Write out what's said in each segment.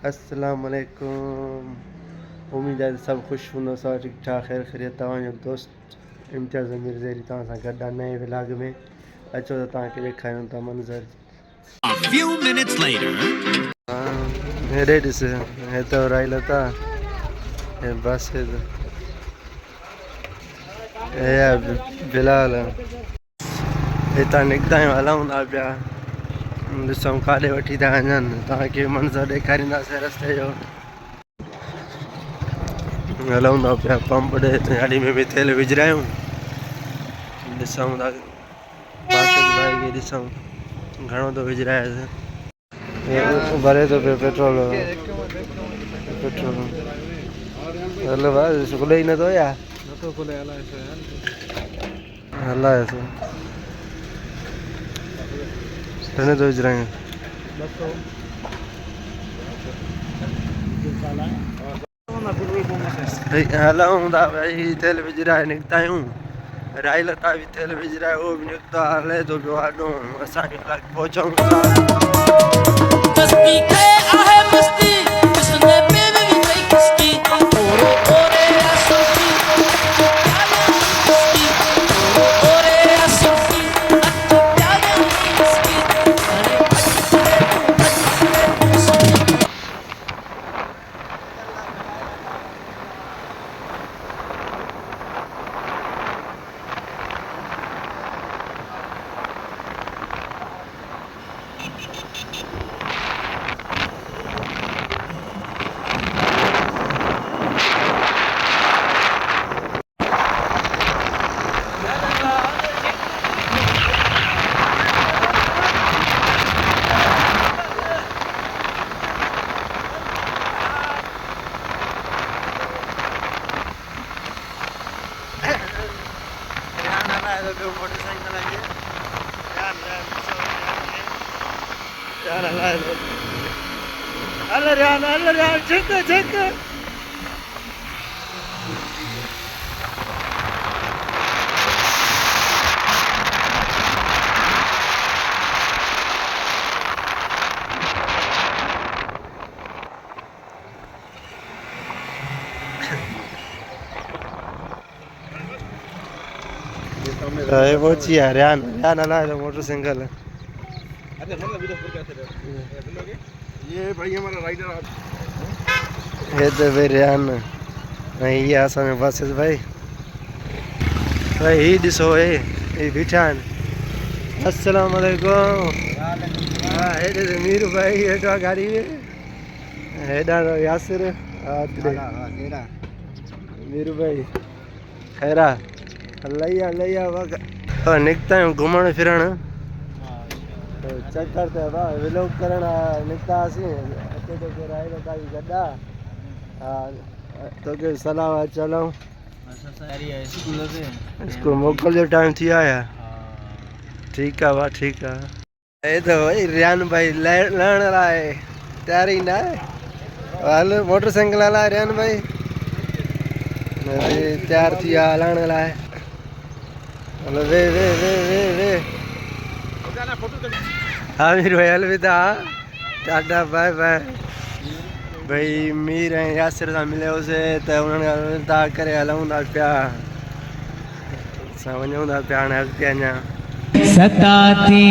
अस्सलाम वालेकुम। उम्मीद है सब खुश हूंदो, सब ठीक ठाक ख़ैर ख़ैरियत। तव्हांजो दोस्त इम्तियाज़ मीरज़ेरी तव्हां सां गॾु आहे नए व्लॉग में। अचो त तव्हांखे ॾेखारियूं था मंज़र। A few minutes later. हाँ हेॾे ॾिस, हे त राई लता, हे बस हे बिलाल। हितां निकिता आहियूं, हलूं था पिया, ॾिसूं काॾे वठी था वञनि, तव्हांखे मंज़र ॾेखारींदासीं रस्ते जो। हलूं था पिया पंप ॾे, गाॾी में बि तेल विझरायूं, ॾिसूं था बासित भाई खे ॾिसूं घणो थो विझराएसि। भरे थो पियो पेट्रोल। पेट्रोल हलो भाई खुले ई नथो या हलाएसि हिन थो विझरायूं। हलूं था भाई, तेल विझराए निकिता आहियूं। राई लता बि तेल विझराए उहो बि निकितो आहे, हले थो पियो आॾो। असांखे पहुचूं था। मोटरसाइकिल पहुंची है रियान हलाए तो मोटरसाइकिल। ये भाई हमारा राइडर ये तो भाई रियान ये असां में बस भाई। भाई ही ॾिसो हे बीठा आहिनि। अस्सलाम वालेकुम। हाँ हेॾे मीर भाई हेठा गाड़ी में, हेॾा यासिर। मीर भाई खैरा लैया निकिता आहियूं घुमण फिरण, चक्कर ते व्लॉग करण निकिता हुआसीं। अचे तो केरु आहे त काई गॾु आहे। हा तोखे सलाह चलूं स्कूल मोकल जो टाइम थी आया। ठीक है वाह ठीक है। ये तो भाई रियान भाई लहण लाइ तैयारी न आहे। हल मोटरसाइकिल हलाए रियान भाई तैयार थी विया हलण लाइ। हलो वे वे वे वे वे आमिर भाई अलविदा, टाटा बाय बाय। भाई मीर ऐं यासिर सां मिलियोसीं त उन्हनि अलविदा करे हलूं था पिया। असां वञूं था पिया हाणे अॻिते अञा। सताती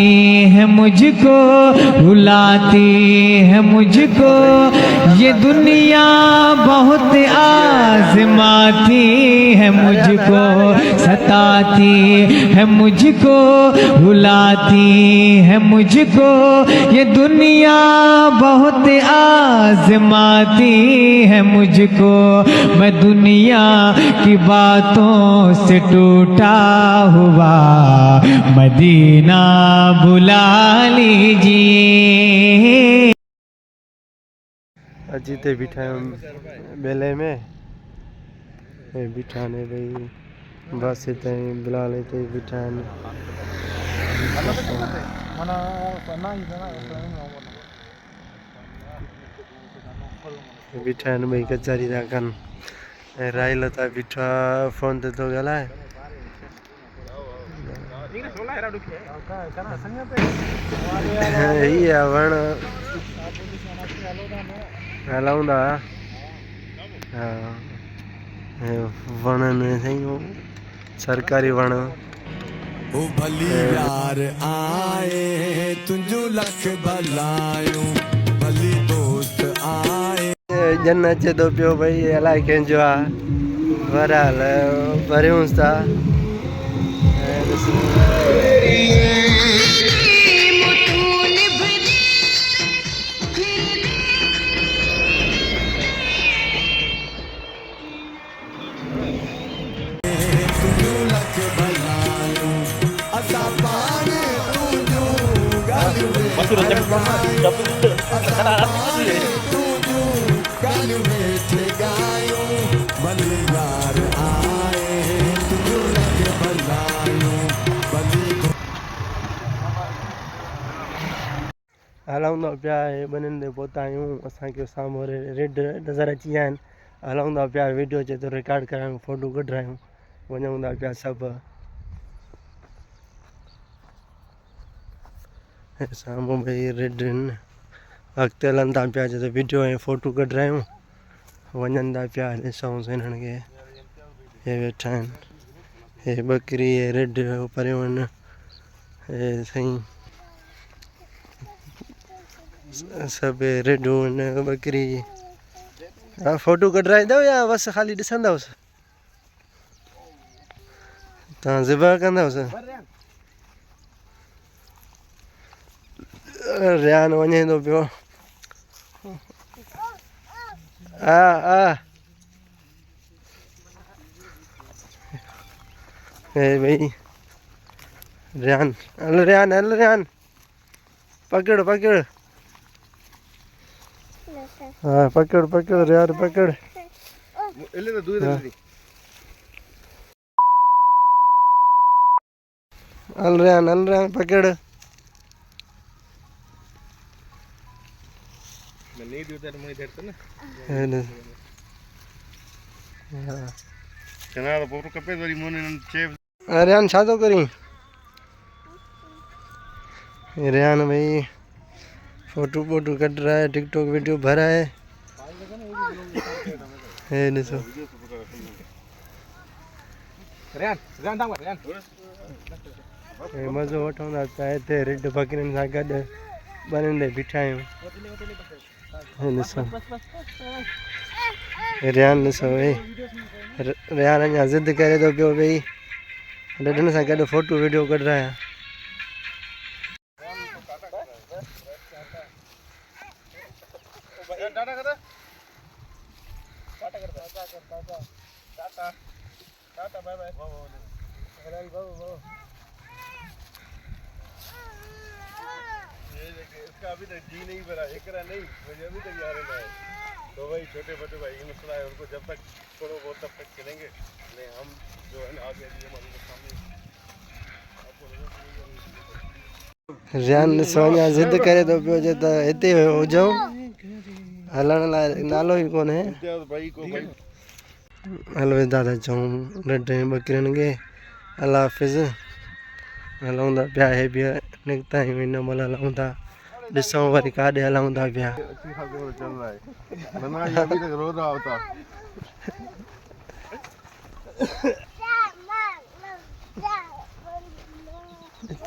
है मुझको, रुलाती है मुझको, ये दुनिया बहुत आज़माती है मुझको। सताती है मुझको, रुलाती है मुझको, ये दुनिया बहुत आज़माती है मुझको। मैं दुनिया की बातों से टूटा हुआ मदीना बुला लीजिए। अजी ते बीठा मेले में बीठा ने भाई बस हिते बिलाल हिते बीठा आहिनि। बीठा आहिनि भाई कचहरी था कनि। ऐं राई लता बीठा फोन ते थो ॻाल्हाए। ही आहे वण हलाऊं था हा वण ने साईं सरकारी वण ओ भली यार आए तुंजो लख भलायूं भली दोस्त आए जन अचे थो पियो भई अलाए कंहिंजो आहे बहरहाल भरियूंसि था तुंजो लख भलायूं असा पाण तुंजो गालियूं तुंजो गालियूं वेठे गायूं भली यार आए तुंजो लख भलायूं भली हलाऊं था पिया हे ॿिन्हिनि ते पहुता आहियूं असांखे साम्हूं रेड नज़र अची विया आहिनि हलाऊं था पिया वीडियो अचे थो रिकॉर्ड करायूं फोटो कढायूं वञूं था पिया सभु हे साम्हूं भई रेड आहिनि अॻिते हलनि था पिया अचे त वीडियो ऐं फोटो कढायूं वञनि था पिया ॾिसूंसि हिननि खे हे वेठा आहिनि हे ॿकरी हे रेड परियूं आहिनि हे साईं सभु रेडूं आहिनि ॿकरी हा फोटो कढाईंदव या बसि ख़ाली ॾिसंदवसि तव्हां ज़िबा कंदवसि रियान वञे थो पियो हा हा हे भई रियान हल रियान पकड़ पकड़ हाँ पकड़ यार पकड़ इल्ले तो दूर हाँ। है हल रियान पकड़ मैं नहीं दूर तेरे मुझे देते ना हे न। हाँ। कनाल पोरो कपे वाली मोने चेप रियान छा थो करी रियान भाई फोटो कट रहा है टिकटॉक वीडियो भरा है हे ॾिसो रियान था रियान हे मज़ो वठूं था पिया हिते रेड बकरियुनि सां गॾु ॿिन्हिनि ते बीठा आहियूं हे ॾिसो रियान ॾिसो भई रियान अञा ज़िद करे थो पियो भई रॾनि सां गॾु फोटो वीडियो कढायां टाटा कर टाटा बाय बाय ये देखिए इसका अभी तक जी नहीं भरा एकरा नहीं मुझे अभी तक याद नहीं है तो भाई छोटे बच्चे भाई ये मसला है उनको जब तक थोड़ा बहुत तब तक चलेंगे नहीं हम जो है ना आगे हमारे सामने रियान ॾिसो अञा ज़िद करे थो पियो जे त हिते हुजऊं हलण लाइ नालो ई कोन्हे इम्तियाज़ भाई को भाई हल विदा था चऊं रेड बकरियुनि खे अल्लाह हाफ़िज़ हलूं था पिया हे बि निकिता आहियूं हिन महिल हलूं था ॾिसूं वरी काॾे हलूं था पिया अच्छी खासी वो चल रहा है वरना ये अभी तक रो रहा होता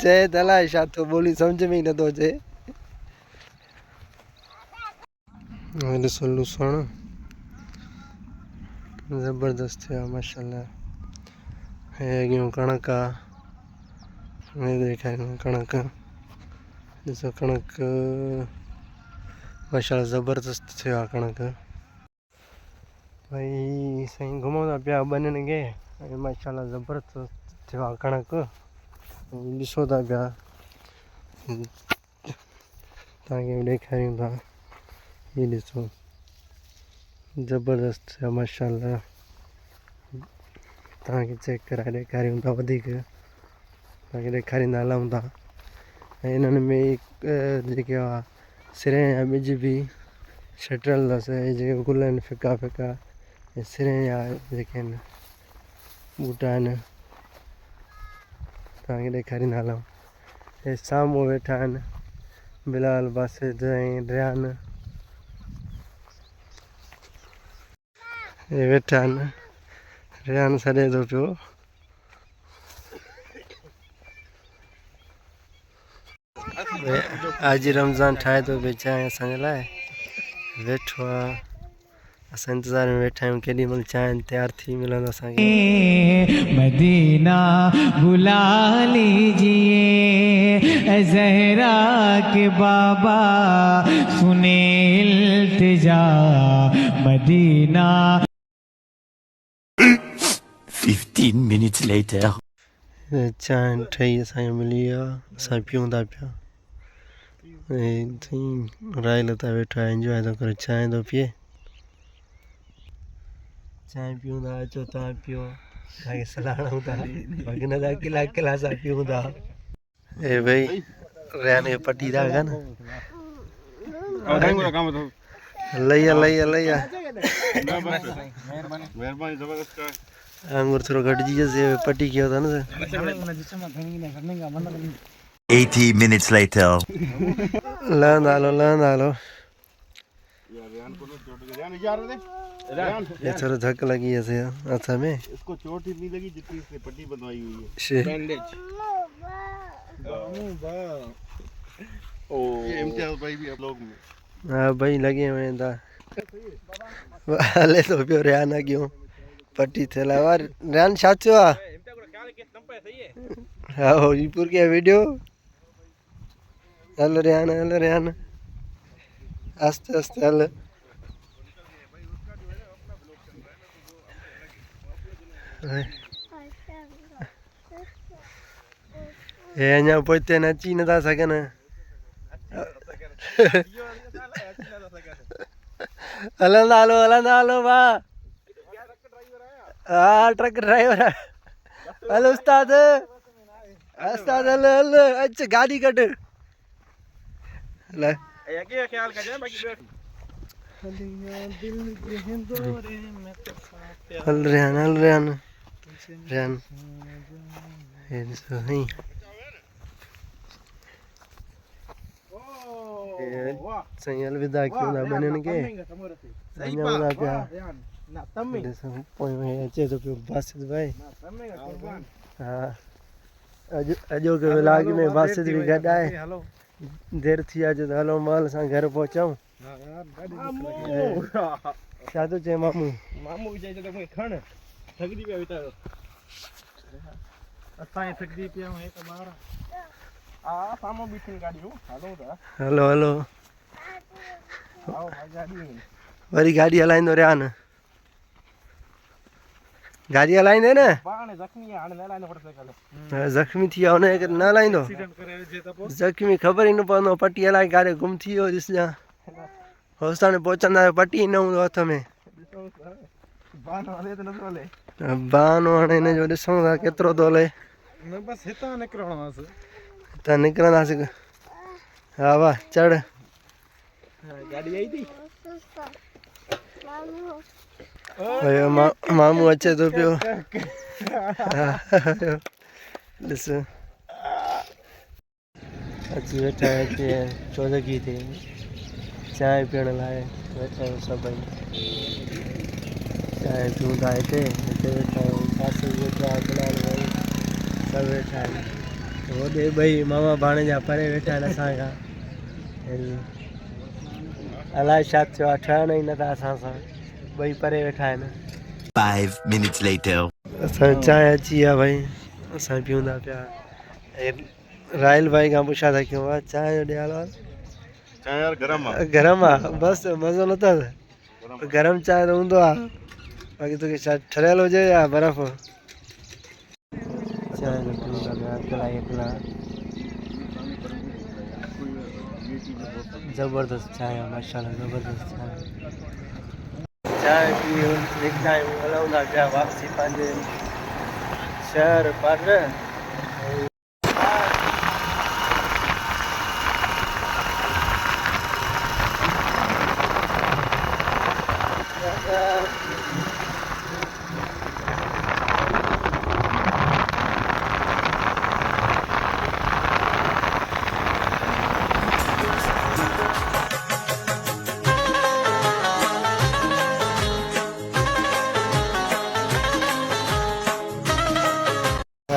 चए त अलाए छा थो ॿोली सम्झ में ई नथो अचे ॾिसो लूसण ज़बरदस्त थियो आहे माशाल्लाह हे अॻियूं कणक आहे हे ॾेखारियूं कणक ॾिसो कणक माशाल्लाह ज़बरदस्त थियो आहे कणक भई साईं घुमूं था पिया ॿिन्हिनि खे ऐं माशाल्लाह ज़बरदस्त थियो आहे कणक ॾिसो था पिया तव्हांखे ॾेखारियूं था हीअ ॾिसो ज़बरदस्त थियो माशाल्लाह तव्हांखे चेक कराए ॾेखारियूं था वधीक तव्हांखे ॾेखारींदा हलूं था ऐं हिननि में जेके आहे सिरे जा ॿिज बि छटियल अथसि ऐं जेके गुल आहिनि फिका ऐं सिरे जा जेके आहिनि ॿूटा आहिनि तव्हांखे ॾेखारींदा हलूं हे साम्हूं वेठा आहिनि बिलाल बासित ऐं रियान એ બેઠા ને રેહાન સડે તો પીઓ आज रमज़ान ठाहे तो बेचा असांजे लाइ वेठो आहे असां इंतज़ार में वेठा आहियूं केॾी महिल चांहि तयारु थी मिलंदो असांखे मदीना बुला लीजिए जहरा के बाबा सुने इल्तिजा मदीना 15 minutes later. चांहि ठही असांखे मिली आहे असां पियूं था पिया राहिल था वेठा एंजॉय थो करे चांहि थो पीए चांहि पियूं था अचो तव्हां पियो तव्हांखे सलाहूं था बाक़ी न था किला किला सां पियूं था ए भई रेहान खे पटी था कनि लई मेहरबानी जबरदस्त का आंगुर थोरो घटिजी वियसि पटी कयो अथनि 80 minutes later. लहंदा हलो यार रेहान को ना चोट लगी यार रेहान ये थोड़ा धक्का लगी ऐसे हथ में इसको चोट ही नहीं लगी जितनी इसने पट्टी बनवाई हुई है शे ओ ये इम्तियाज भाई भी आप लोग में हाँ भाई लगे हुए हैं हले तो पियो रेहान अॻियो पट्टी थियल आहे वार रेहान छा थियो आहे हा होजीपुर के वीडियो हल रेहान आस्ते आस्ते हल हे अञा पोइते न अची नथा सघनि हलंदा हलो वाह हा ट्रक ड्राइवर हल उस्ताद हल अच गाड़ी कढ हल हल रेहान हे ॾिसो साईं साईं अलविदा कयूं था ॿिन्हिनि खे अञा वञा पिया ॾिसो पोइ अचे थो पियो बासित भाई हा अॼोके व्लॉग में बासित बि गॾु आहे देरि थी आहे त हलो माल सां घर पहुचऊं छा थो चए मामू भी चाहिए तो कोई खण थकदी पिया वीचारो असां थकदी पिया हे त ॿार आ साम्हूं बीठिन गाॾियूं हलो था हलो आओ गाॾी वरी गाॾी हलाईंदो रेहान गाॾी हलाईंदे न पाण ज़ख्मी आहे हाणे न हलाईंदो मोटरसाइकिल ज़ख्मी थी वियो हुनजे करे न हलाईंदो ज़ख्मी ख़बर ई न पवंदो पटी हलाए काॾे गुम थी वियो ॾिसजां होसिताणी पहुचंदा पटी न हूंदो हथ में बानो हले त नथो हले बानो हाणे हिनजो ॾिसूं था केतिरो थो हले न बस हितां निकिरणो आहे हितां निकिरंदासीं हा वाह चढ़ गाॾी आई थी मामू अचे थो पियो ॾिस अची वेठा हिते चौदगी ते चांहि पीअण लाइ वेठा आहियूं सभई चांहि पियूं था हिते वेठा आहियूं पासे वेठा बिलाल भाई सभु वेठा आहिनि होॾे ॿई मामा भाणेजा परे वेठा आहिनि असां खां अलाए छा थियो आहे ठहनि ई नथा असां सां ॿई परे वेठा आहिनि 5 minutes later. असां चांहि अची आहे भाई असां पियूं था पिया राहिल भाई खां पुछा था कयूं आहे चांहि जो ॾियाल आहे चांहि यार गरम आहे बसि मज़ो न अथसि गरम चांहि त हूंदो आहे बाक़ी तोखे छा ठरियल हुजे या बर्फ़ चांहि जो पियूं था पिया अकेला ज़बरदस्त चांहि आहे माशाल्लाह ज़बरदस्त चांहि पी निकिता आहियूं हलूं था पिया वापसी पंहिंजे शहर पात्र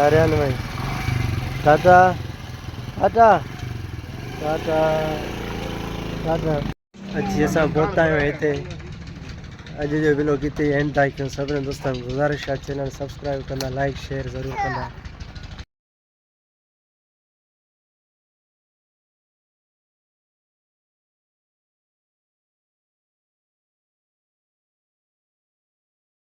आर्यन भाई टाटा टाटा टाटा टाटा अच्छी असां पहुता आहियूं हिते अॼु जो व्लॉग हिते एंड था कयूं सभिनी दोस्तनि गुज़ारिश आहे चैनल सब्सक्राइब कंदा लाइक शेयर ज़रूरु कंदा